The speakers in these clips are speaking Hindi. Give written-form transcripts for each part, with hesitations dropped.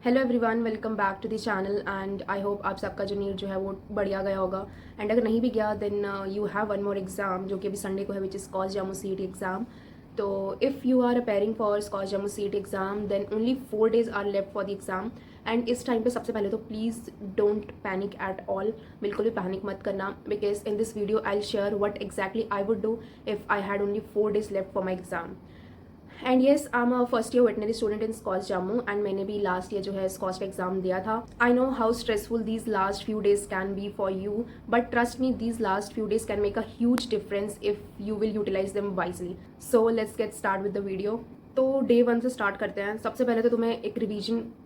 Hello everyone, welcome back to the channel and I hope आप सबका जो नीट जो है वो बढ़िया गया होगा। एंड अगर नहीं भी गया then you have one more exam जो कि अभी संडे को है, which is SKUAST Jammu CET exam. तो if you are appearing for SKUAST Jammu CET exam then only 4 days are left for the exam. And इस टाइम पे सबसे पहले तो please don't panic at all, बिल्कुल भी पैनिक मत करना, because in this video I share what exactly I would do if I had only 4 days left for my exam. And yes, I am a first year veterinary student in SKUAST Jammu and मैंने भी लास्ट ईयर जो है स्कॉच का एग्जाम दिया था। I know how stressful these last few days can be for you, but trust me these last few days can make a huge difference if you will utilize them wisely. So let's get start with the video. तो डे 1 से स्टार्ट करते हैं। सबसे पहले तो तुम्हें एक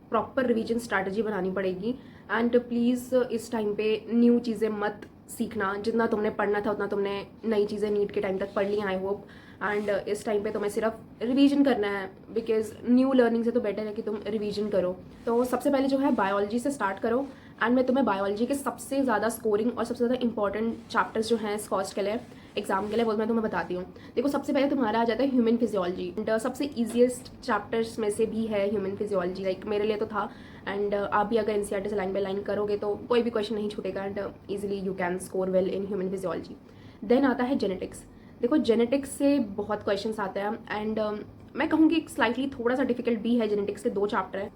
प्रॉपर रिवीजन स्ट्रैटेजी बनानी पड़ेगी। एंड प्लीज़ इस टाइम पे न्यू चीज़ें मत सीखना, जितना तुमने पढ़ना था उतना तुमने नई चीज़ें नीट के टाइम तक पढ़ ली, आई होप। एंड इस टाइम पे तुम्हें सिर्फ रिवीजन करना है, बिकॉज न्यू लर्निंग से तो बेटर है कि तुम रिवीजन करो। तो सबसे पहले जो है बायोलॉजी से स्टार्ट करो। एंड मैं तुम्हें बायोलॉजी के सबसे ज़्यादा स्कोरिंग और सबसे ज़्यादा इंपॉर्टेंट चैप्टर्स जो हैं स्कॉच के लिए, एग्जाम के लिए, वो मैं तुम्हें बताती हूँ। देखो, सबसे पहले तुम्हारा आ जाता है ह्यूमन फिजियोलॉजी। एंड सबसे ईजिएस्ट चैप्टर्स में से भी है ह्यूमन फिजियोलॉजी, लाइक मेरे लिए तो था। एंड आप भी अगर एनसीईआरटी से लाइन बाय लाइन करोगे तो कोई भी क्वेश्चन नहीं छूटेगा and easily you can score well in human physiology. Then आता है जेनेटिक्स। देखो, जेनेटिक्स से बहुत क्वेश्चंस आते हैं एंड मैं कहूँगी एक स्लाइटली थोड़ा सा डिफिकल्ट भी है। जेनेटिक्स के 2 चैप्टर हैं।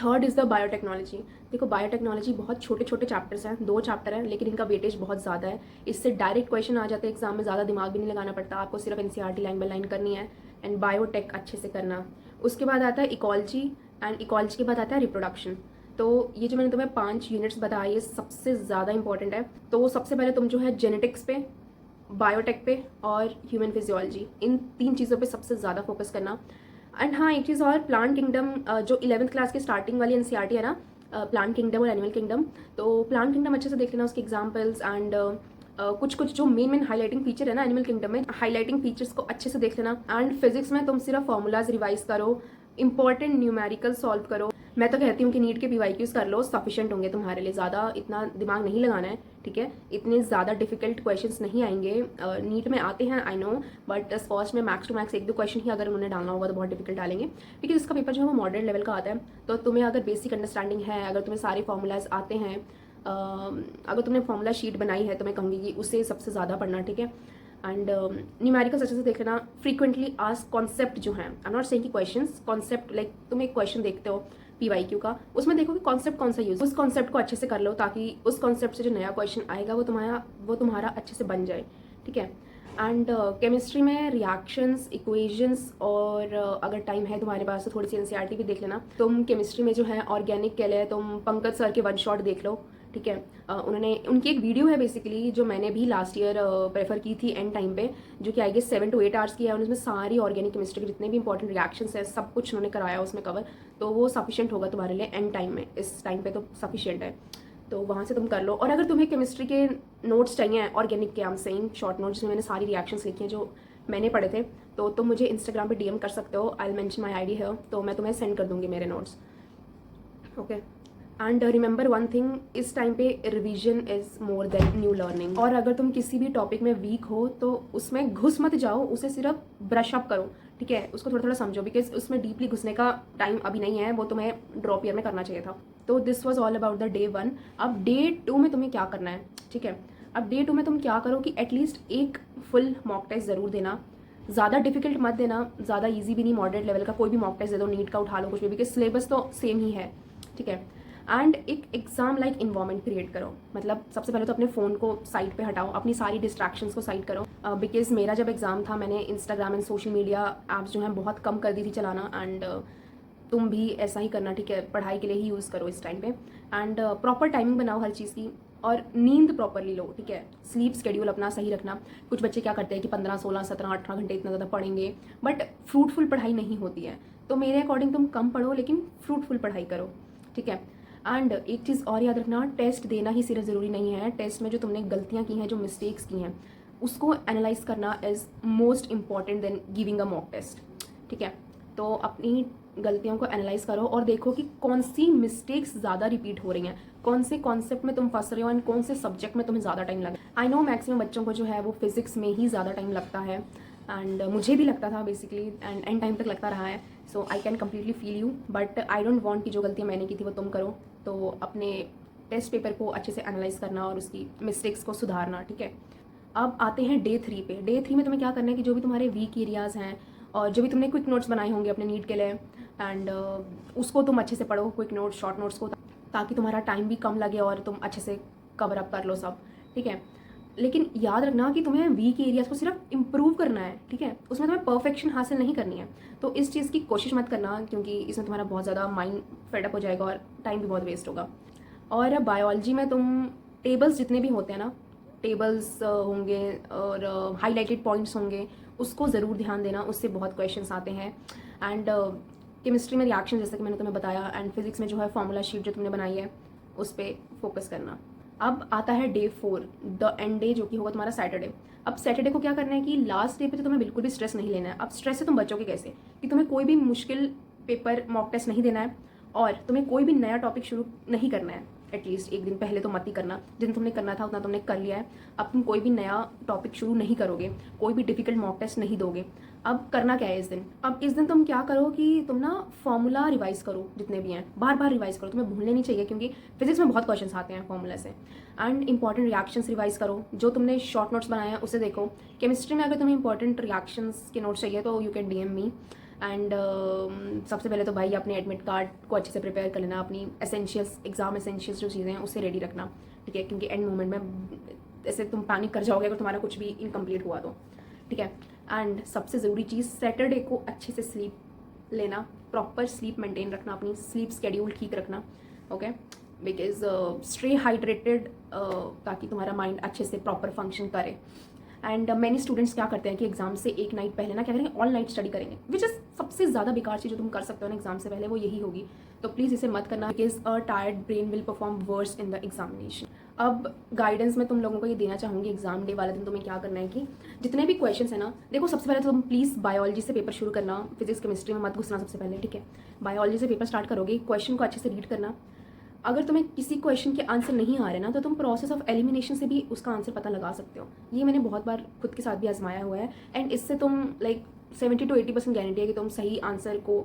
Third is the biotechnology. देखो, बायोटेक्नोलॉजी बहुत छोटे छोटे चैप्टर्स हैं, 2 चैप्टर हैं, लेकिन इनका वेटेज बहुत ज़्यादा है। इससे डायरेक्ट क्वेश्चन आ जाते हैं एग्जाम में, ज़्यादा दिमाग भी नहीं लगाना पड़ता, आपको सिर्फ एनसीईआरटी लाइन बाय लाइन करनी है एंड बायोटेक अच्छे से करना। उसके बाद आता है इकोलॉजी एंड इकोलॉजी के बाद आता है रिप्रोडक्शन। तो ये जो मैंने तुम्हें 5 यूनिट्स बताए, ये सबसे ज़्यादा इंपॉर्टेंट है। तो सबसे पहले तुम जो है जेनेटिक्स पे, बायोटेक पे और ह्यूमन फिजियोलॉजी, इन 3 चीज़ों पे सबसे ज़्यादा फोकस करना। एंड हाँ, एक चीज़ और, प्लांट किंगडम जो 11th क्लास की स्टार्टिंग वाली एनसीईआरटी है ना, प्लांट किंगडम और एनिमल किंगडम, तो प्लांट किंगडम अच्छे से देख लेना, उसके एग्जाम्पल्स एंड कुछ कुछ जो मेन हाईलाइटिंग फीचर है ना एनिमल किंगडम में, हाईलाइटिंग फीचर्स को अच्छे से देख लेना। एंड फिजिक्स में तुम सिर्फ फॉर्मूलाज रिवाइज करो, इंपॉर्टेंट न्यूमेरिकल सॉल्व करो। मैं तो कहती हूँ कि नीट के पीवाईक्यूज कर लो, सफिशिएंट होंगे तुम्हारे लिए, ज़्यादा इतना दिमाग नहीं लगाना है, ठीक है। इतने ज़्यादा डिफिकल्ट क्वेश्चंस नहीं आएंगे। नीट में आते हैं आई नो, बट स्कॉच में मैक्स टू मैक्स 1-2 क्वेश्चन ही अगर उन्होंने डालना होगा तो बहुत डिफिकल्ट डालेंगे, क्योंकि इसका पेपर जो है वो मॉडरेट लेवल का आता है। तो तुम्हें अगर बेसिक अंडरस्टैंडिंग है, अगर तुम्हें सारे फॉर्मूलाज आते हैं, अगर तुमने फॉर्मूला शीट बनाई है तो मैं कहूँगी कि उसे सबसे ज़्यादा पढ़ना, ठीक है। एंड न्यूमेरिकल्स अच्छे से देख लेना। फ्रीक्वेंटली आस्क्ड कॉन्सेप्ट जो हैं, आई एम नॉट सेइंग कि क्वेश्चंस, कॉन्सेप्ट, लाइक तुम एक क्वेश्चन देखते हो पीवाईक्यू का, उसमें देखो कि कॉन्सेप्ट कौन सा यूज, उस कॉन्सेप्ट को अच्छे से कर लो ताकि उस कॉन्सेप्ट से जो नया क्वेश्चन आएगा वो तुम्हारा अच्छे से बन जाए, ठीक है। एंड केमिस्ट्री में रिएक्शंस, इक्वेशंस और अगर टाइम है तुम्हारे पास तो थोड़ी सी एनसीईआरटी भी देख लेना। तुम केमिस्ट्री में जो है ऑर्गेनिक के लिए तुम पंकज सर के 1 शॉट देख लो, ठीक है। उनकी एक वीडियो है बेसिकली जो मैंने भी लास्ट ईयर प्रेफर की थी एंड टाइम पे, जो कि आई गेस 7 to 8 आवर्स की है। उसमें सारी ऑर्गेनिक केमिस्ट्री के जितने भी इंपॉर्टेंट रिएक्शंस है सब कुछ उन्होंने कराया उसमें कवर, तो वो सफिशिएंट होगा तुम्हारे लिए एंड टाइम में। इस टाइम पे तो सफिशिएंट है, तो वहाँ से तुम कर लो। और अगर तुम्हें केमिस्ट्री के नोट्स चाहिए ऑर्गेनिक के, I am saying short notes, जिसमें मैंने सारी रिएक्शंस लिखी हैं जो मैंने पढ़े थे, तो तुम मुझे इंस्टाग्राम पे डीएम कर सकते हो, I will mention my ID है, तो मैं तुम्हें सेंड कर दूंगी मेरे notes, okay. And remember one thing, इस टाइम पे revision is more than new learning. और अगर तुम किसी भी टॉपिक में वीक हो तो उसमें घुस मत जाओ, उसे सिर्फ ब्रश अप करो, ठीक है। उसको थोड़ा थोड़ा समझो, बिकॉज उसमें डीपली घुसने का टाइम अभी नहीं है, वो तुम्हें ड्रॉप ईयर में करना चाहिए था। तो this was all about the day 1। अब डे 2 में तुम्हें क्या करना है, ठीक है। अब डे 2 में तुम क्या करो कि एटलीस्ट एक फुल मॉक टेस्ट जरूर देना। ज़्यादा डिफिकल्ट मत देना, ज़्यादा ईजी भी नहीं, मॉडरेट लेवल का कोई भी मॉक टेस्ट दे दो, नीट का उठा लो, कुछ भी, बिकॉज सिलेबस तो सेम ही है, ठीक है। एंड एक एग्जाम लाइक इन्वायरमेंट क्रिएट करो, मतलब सबसे पहले तो अपने फ़ोन को साइड पे हटाओ, अपनी सारी डिस्ट्रैक्शंस को साइड करो। बिकॉज मेरा जब एग्जाम था मैंने Instagram and social media apps जो हैं बहुत कम कर दी थी चलाना, एंड तुम भी ऐसा ही करना, ठीक है। पढ़ाई के लिए ही यूज़ करो इस टाइम पे। एंड प्रॉपर टाइमिंग बनाओ हर चीज़ की, और नींद प्रॉपरली लो, ठीक है। स्लीप स्केड्यूल अपना सही रखना। कुछ बच्चे क्या करते हैं कि 15, 16, 17, 18 घंटे इतना ज़्यादा पढ़ेंगे, बट फ्रूटफुल पढ़ाई नहीं होती है। तो मेरे अकॉर्डिंग तुम कम पढ़ो लेकिन फ्रूटफुल पढ़ाई करो, ठीक है। एंड एक चीज़ और याद रखना, टेस्ट देना ही सिर्फ ज़रूरी नहीं है। टेस्ट में जो तुमने गलतियाँ की हैं, जो मिस्टेक्स की हैं, उसको एनालाइज करना is most important than giving a mock test, ठीक है। तो अपनी गलतियों को एनालाइज करो और देखो कि कौन सी मिस्टेक्स ज़्यादा रिपीट हो रही हैं, कौन से कॉन्सेप्ट में तुम फंस रहे हो एंड कौन से सब्जेक्ट में तुम्हें ज़्यादा टाइम लगा। आई नो मैक्सिमम बच्चों को जो है वो फिजिक्स में ही ज़्यादा टाइम लगता है, एंड मुझे भी लगता था बेसिकली, एंड टाइम तक लगता रहा है। So I can completely feel you, but I don't want कि जो गलतियाँ मैंने की थी वो तुम करो। तो अपने टेस्ट पेपर को अच्छे से एनालाइज करना और उसकी मिस्टेक्स को सुधारना, ठीक है। अब आते हैं डे 3 पे। डे 3 में तुम्हें क्या करना है कि जो भी तुम्हारे वीक एरियाज़ हैं और जो भी तुमने क्विक नोट्स बनाए होंगे अपने नीट के लिए, एंड उसको तुम अच्छे से पढ़ो, क्विक नोट्स, शॉर्ट नोट्स को, ताकि तुम्हारा टाइम भी कम लगे और तुम अच्छे से कवर अप कर लो सब, ठीक है। लेकिन याद रखना कि तुम्हें वीक एरियाज़ को सिर्फ इम्प्रूव करना है, ठीक है, उसमें तुम्हें परफेक्शन हासिल नहीं करनी है। तो इस चीज़ की कोशिश मत करना, क्योंकि इसमें तुम्हारा बहुत ज़्यादा माइंड फेडअप हो जाएगा और टाइम भी बहुत वेस्ट होगा। और बायोलॉजी में तुम टेबल्स जितने भी होते हैं ना, टेबल्स होंगे और हाईलाइटेड पॉइंट्स होंगे, उसको ज़रूर ध्यान देना, उससे बहुत क्वेश्चंस आते हैं। एंड केमिस्ट्री में रिएक्शन, जैसा कि मैंने तुम्हें बताया, एंड फिजिक्स में जो है फॉर्मूला शीट जो तुमने बनाई है उस पर फोकस करना। अब आता है डे 4, द एंड डे, जो कि होगा तुम्हारा सैटरडे। अब सैटरडे को क्या करना है कि लास्ट डे पे तो तुम्हें बिल्कुल भी स्ट्रेस नहीं लेना है। अब स्ट्रेस से तुम बचोगे कैसे, कि तुम्हें कोई भी मुश्किल पेपर मॉक टेस्ट नहीं देना है और तुम्हें कोई भी नया टॉपिक शुरू नहीं करना है। एटलीस्ट एक दिन पहले तो मत ही करना, जितना तुमने करना था उतना तुमने कर लिया है। अब तुम कोई भी नया टॉपिक शुरू नहीं करोगे, कोई भी डिफिकल्ट मॉक टेस्ट नहीं दोगे। अब करना क्या है इस दिन, अब इस दिन तुम क्या करो कि तुम ना फॉर्मूला रिवाइज करो, जितने भी हैं बार बार रिवाइज करो, तुम्हें भूलने नहीं चाहिए, क्योंकि फिजिक्स में बहुत क्वेश्चंस आते हैं फॉर्मूला से। एंड इंपॉर्टेंट रिएक्शंस रिवाइज करो, जो तुमने शॉर्ट नोट्स बनाए हैं उसे देखो। केमिस्ट्री में अगर तुम्हें इंपॉर्टेंट रिएक्शंस के नोट्स चाहिए तो you can DM me. And सबसे पहले तो भाई अपने एडमिट कार्ड को अच्छे से प्रिपेयर कर लेना, अपनी एसेंशियल्स, एग्जाम एसेंशियल्स जो चीज़ें हैं उसे रेडी रखना, ठीक है, क्योंकि एंड मोमेंट में ऐसे तुम पैनिक कर जाओगे अगर तुम्हारा कुछ भी इनकम्प्लीट हुआ तो, ठीक है। एंड सबसे ज़रूरी चीज़, सैटरडे को अच्छे से स्लीप लेना, प्रॉपर स्लीप मेंटेन रखना, अपनी स्लीप स्केड्यूल ठीक रखना, ओके, बिकॉज स्टे हाइड्रेटेड, ताकि तुम्हारा माइंड अच्छे से प्रॉपर फंक्शन करे। एंड मैनी स्टूडेंट्स क्या करते हैं कि एग्जाम से एक नाइट पहले ना क्या करेंगे, ऑल नाइट स्टडी करेंगे, विच इज़ सबसे ज़्यादा बेकार चीज़ जो तुम कर सकते हो ना एग्जाम से पहले, वो यही होगी। तो प्लीज़ इसे मत करना, because a tired brain will perform worse in the examination. अब गाइडेंस में तुम लोगों को ये देना चाहूँगी, एग्जाम डे वाले दिन तुम्हें क्या करना है कि जितने भी क्वेश्चन है ना, देखो सबसे पहले तो तुम प्लीज़ बायोलॉजी से पेपर शुरू करना, फिजिक्स केमिस्ट्री में मत घुसना सबसे पहले, ठीक है। बायोलॉजी से पेपर स्टार्ट करोगे, क्वेश्चन को अच्छे से रीड करना। अगर तुम्हें किसी क्वेश्चन के आंसर नहीं आ रहे ना, तो तुम प्रोसेस ऑफ एलिमिनेशन से भी उसका आंसर पता लगा सकते हो। ये मैंने बहुत बार खुद के साथ भी आजमाया हुआ है, एंड इससे तुम लाइक 70 to 80% गारंटी है कि तुम सही आंसर को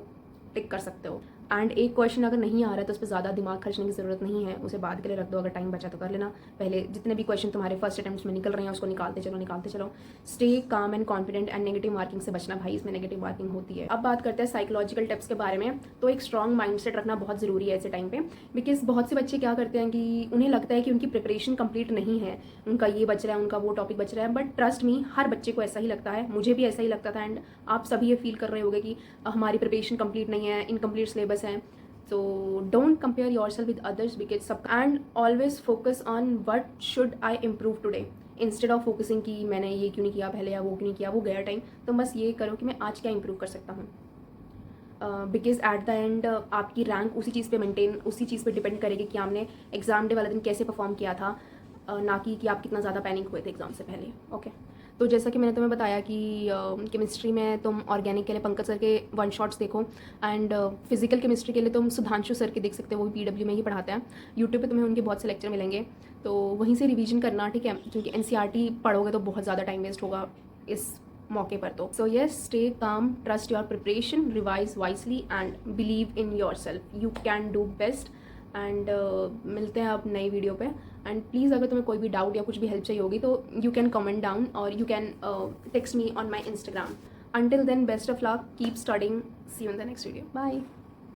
टिक कर सकते हो। एंड एक क्वेश्चन अगर नहीं आ रहा है तो उस पर ज़्यादा दिमाग खर्चने की ज़रूरत नहीं है, उसे बाद के लिए रख दो, अगर टाइम बचा तो कर लेना। पहले जितने भी क्वेश्चन तुम्हारे फर्स्ट अटेम्प्ट में निकल रहे हैं उसको निकालते चलो। Stay calm and confident, and negative marking से बचना भाई, इसमें नेगेटिव मार्किंग होती है। अब बात करते हैं साइकोलॉजिकल टिप्स के बारे में। तो एक स्ट्रॉन्ग माइंडसेट रखना बहुत ज़रूरी है ऐसे टाइम पे, बिकॉज बहुत से बच्चे क्या करते हैं कि उन्हें लगता है कि उनकी प्रिपरेशन कंप्लीट नहीं है, उनका ये बच रहा है, उनका वो टॉपिक बच रहा है, बट ट्रस्ट मी, हर बच्चे को ऐसा ही लगता है, मुझे भी ऐसा ही लगता था, एंड आप सभी ये फील कर रहे होंगे कि हमारी प्रिपरेशन कंप्लीट नहीं है, इनकम्प्लीट सिलेबस है। So don't compare yourself with others, because and always focus on what should I improve today, instead of focusing कि मैंने ये क्यों नहीं किया पहले या वो क्यों नहीं किया, वो गया टाइम। तो बस ये करो कि मैं आज क्या इम्प्रूव कर सकता हूँ, बिकॉज एट द एंड आपकी रैंक उसी चीज़ पे मेंटेन, उसी चीज़ पे डिपेंड करेगी कि आपने एग्जाम डे वाले दिन कैसे परफॉर्म किया था, ना कि आप कितना ज़्यादा पैनिक हुए थे एग्जाम से पहले, ओके। तो जैसा कि मैंने तुम्हें बताया कि केमिस्ट्री में तुम ऑर्गेनिक के लिए पंकज सर के 1 शॉट्स देखो, एंड फिजिकल केमिस्ट्री के लिए तुम सुधांशु सर के देख सकते हो, वो भी PW में ही पढ़ाते हैं। यूट्यूब पे तुम्हें उनके बहुत से लेक्चर मिलेंगे, तो वहीं से रिवीजन करना, ठीक है, क्योंकि NCERT पढ़ोगे तो बहुत ज़्यादा टाइम वेस्ट होगा इस मौके पर। तो so yes, stay calm, trust your preparation, revise wisely and believe in your self, you can do best. And मिलते हैं अब नई वीडियो पे। एंड प्लीज़ अगर तुम्हें कोई भी डाउट या कुछ भी हेल्प चाहिए होगी तो यू कैन कमेंट डाउन और you can text me on my Instagram. Until then, best of luck, keep studying, see you in the next video, bye.